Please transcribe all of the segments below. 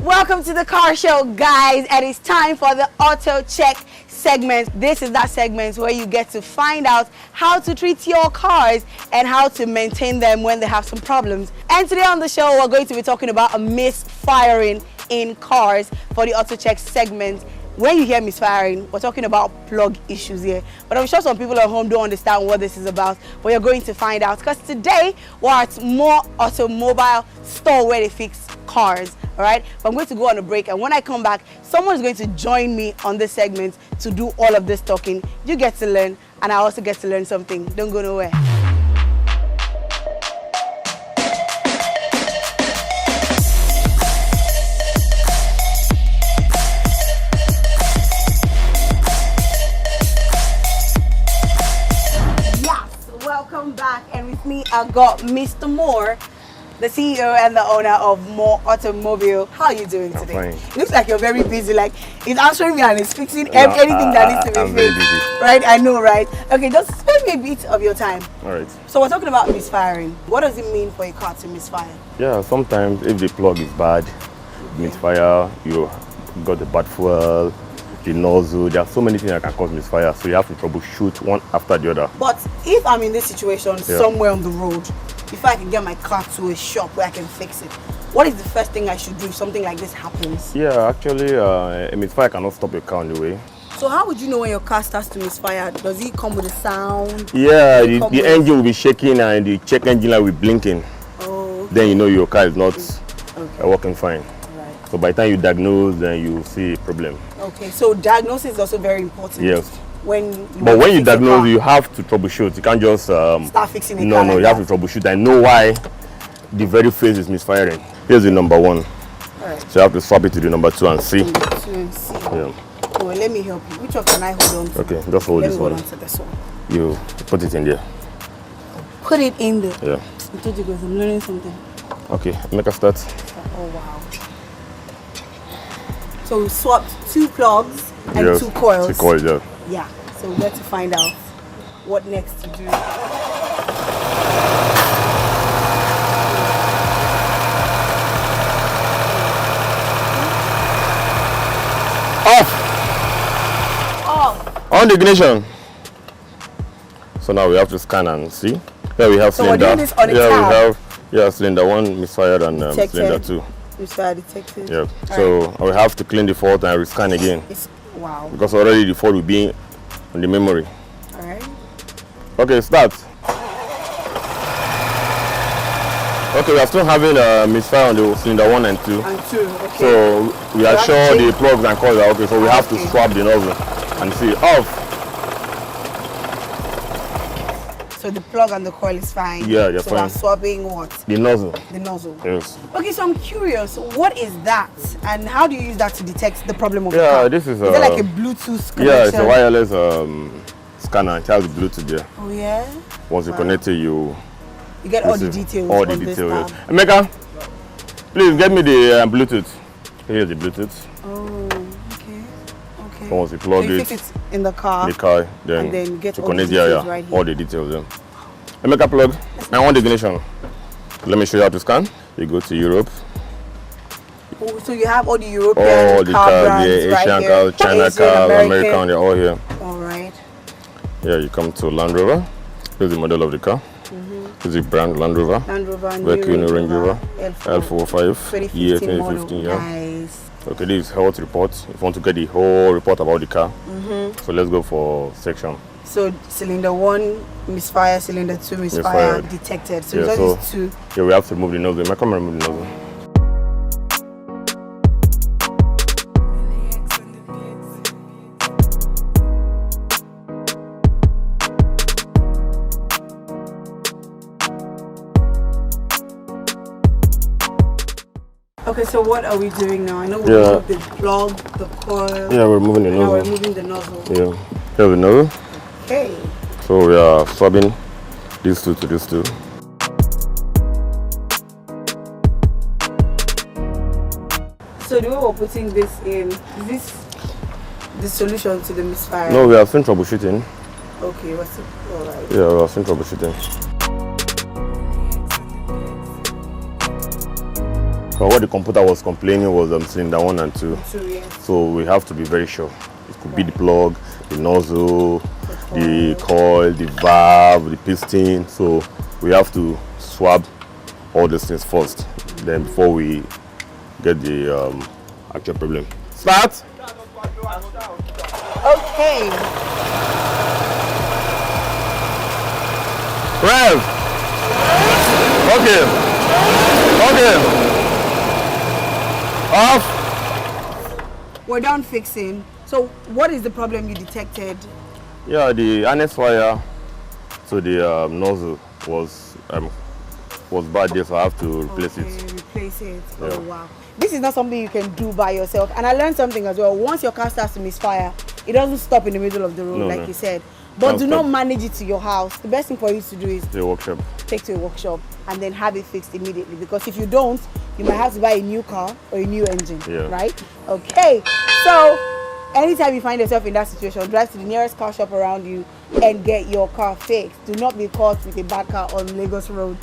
Welcome to the car show, guys, and it's time for the auto check segment. This is that segment where you get to find out how to treat your cars and how to maintain them when they have some problems. And today on the show, we're going to be talking about a misfiring in cars for the auto check segment. When you hear misfiring, we're talking about plug issues here. But I'm sure some people at home don't understand what this is about, but you're going to find out. Because today, we're at More Automobile store where they fix cars, all right? But I'm going to go on a break, and when I come back, someone's going to join me on this segment to do all of this talking. You get to learn, and I also get to learn something. Don't go nowhere. Welcome back, and with me I got Mr. Moore, the CEO and the owner of More Automobile. How are you doing today? I'm fine. It looks like you're very busy. Like he's answering me and he's fixing anything that needs to be fixed. Right? I know, right? Okay, just spend me a bit of your time. All right. So we're talking about misfiring. What does it mean for a car to misfire? Yeah, sometimes if the plug is bad, misfire, you got the bad fuel, the nozzle, there are so many things that can cause misfire, so you have to troubleshoot one after the other. But if I'm in this situation somewhere on the road, if I can get my car to a shop where I can fix it, what is the first thing I should do if something like this happens? Yeah, actually, a misfire cannot stop your car on the way. So how would you know when your car starts to misfire? Does it come with a sound? Yeah, the engine will be shaking and the check engine light will be blinking. Oh. Okay. Then you know your car is not working fine. Right. So by the time you diagnose, then you see a problem. Okay, so diagnosis is also very important. Yes. When you diagnose, you have to troubleshoot. You can't just start fixing it. No, you have to troubleshoot and know why the very phase is misfiring. Here's the number one. Right. So you have to swap it to the number two and see. Yeah. Oh, let me help you. Which one can I hold on to? Okay, just hold this one. Hold on to this one. You put it in there. Put it in there? Yeah. I told you guys, I'm learning something. Okay, make a start. Oh, wow. So we swapped 2 plugs and 2 coils. 2 coils, yeah. Yeah, so we get to find out what next to do. Off! On the ignition. So now we have to scan and see. Here we have cylinder. We're doing this on a tab. We have cylinder 1 misfired and cylinder 2. Misfire detected. Yeah. So I will have to clean the fault and rescan again. Wow. Because already the fault will be on the memory. Alright. Okay, start. Okay, we are still having a misfire on the cylinder 1 and 2. And 2, okay. So we are sure the plugs and coils are okay. So we have to swap the nozzle and see off. So the plug and the coil is fine. Yeah, they're fine. So we're swapping what? The nozzle. The nozzle. Yes. Okay, so I'm curious, what is that, and how do you use that to detect the problem of the car? Yeah, this is it like a Bluetooth connection? Yeah, it's a wireless scanner. It has Bluetooth there. Oh yeah. Once you connect it, you get all the details. All the details. Yes. Emeka, please get me the Bluetooth. Here's the Bluetooth. Oh, okay. Okay. So once you plug fix it in the car. then and then get to all connect the details right here. All the details. Yeah. Emeka, plug. I want the ignition. Let me show you how to scan. You go to Europe. Oh, so you have all the European car brands, Asian right car, here. China car, American, they're all here. All right. Yeah, you come to Land Rover. Here's the model of the car. Here's the brand Land Rover. Land Rover, new Range Rover. L45. Year 2015. Yeah. Nice. Okay, this is health report. If you want to get the whole report about the car, so let's go for section. So cylinder 1 misfire, cylinder 2 misfire detected. So yeah, that is 2. Yeah, we have to remove the nozzle. Am I come and remove the nozzle? Okay, so what are we doing now? I know we removed the plug, the coil. Yeah, we're removing the nozzle. Now we're removing the nozzle. Yeah, here's the nozzle. Okay. So we are swapping these two to these two. So the way we're putting this in, is this the solution to the misfire? No, we are still troubleshooting. Okay, what's it? All right. Yeah, we are still troubleshooting. But what the computer was complaining was cylinder 1 and 2. Yes. So we have to be very sure. It could be the plug, the nozzle, the coil, the valve, the piston. So we have to swap all these things first, then before we get the actual problem. Start. Okay. Rev. Okay. Off. We're done fixing. So what is the problem you detected? Yeah, the harness wire to the nozzle was bad there, so I have to replace it. Replace it. Yeah. Oh wow. This is not something you can do by yourself. And I learned something as well. Once your car starts to misfire, it doesn't stop in the middle of the road, like you said. But do not manage it to your house. The best thing for you to do is to a workshop. Take to a workshop and then have it fixed immediately. Because if you don't, you might have to buy a new car or a new engine. Yeah. Right? Okay. So anytime you find yourself in that situation, drive to the nearest car shop around you and get your car fixed. Do not be caught with a bad car on Lagos Road.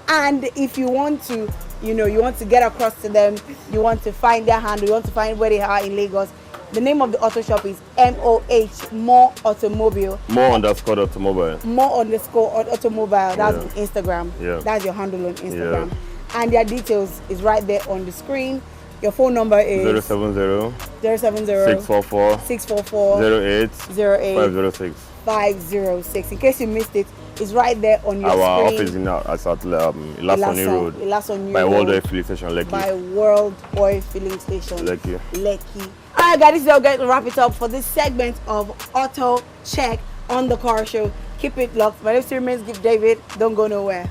And if you want to, you want to get across to them, you want to find their handle, you want to find where they are in Lagos, the name of the auto shop is MOH, More Automobile. More_automobile. More_automobile. That's Instagram. Yeah. That's your handle on Instagram. Yeah. And their details is right there on the screen. Your phone number is 070 644 08 506. 506. In case you missed it, it's right there on your Our screen. office is at Ilasoni Road. Ilasoni by Road. World Oil Filling Station, Lekki. By World Oil Filling Station, Lekki. Alright guys, this is how we're going to wrap it up for this segment of Auto Check on the Car Show. Keep it locked. My name is Give David. Don't go nowhere.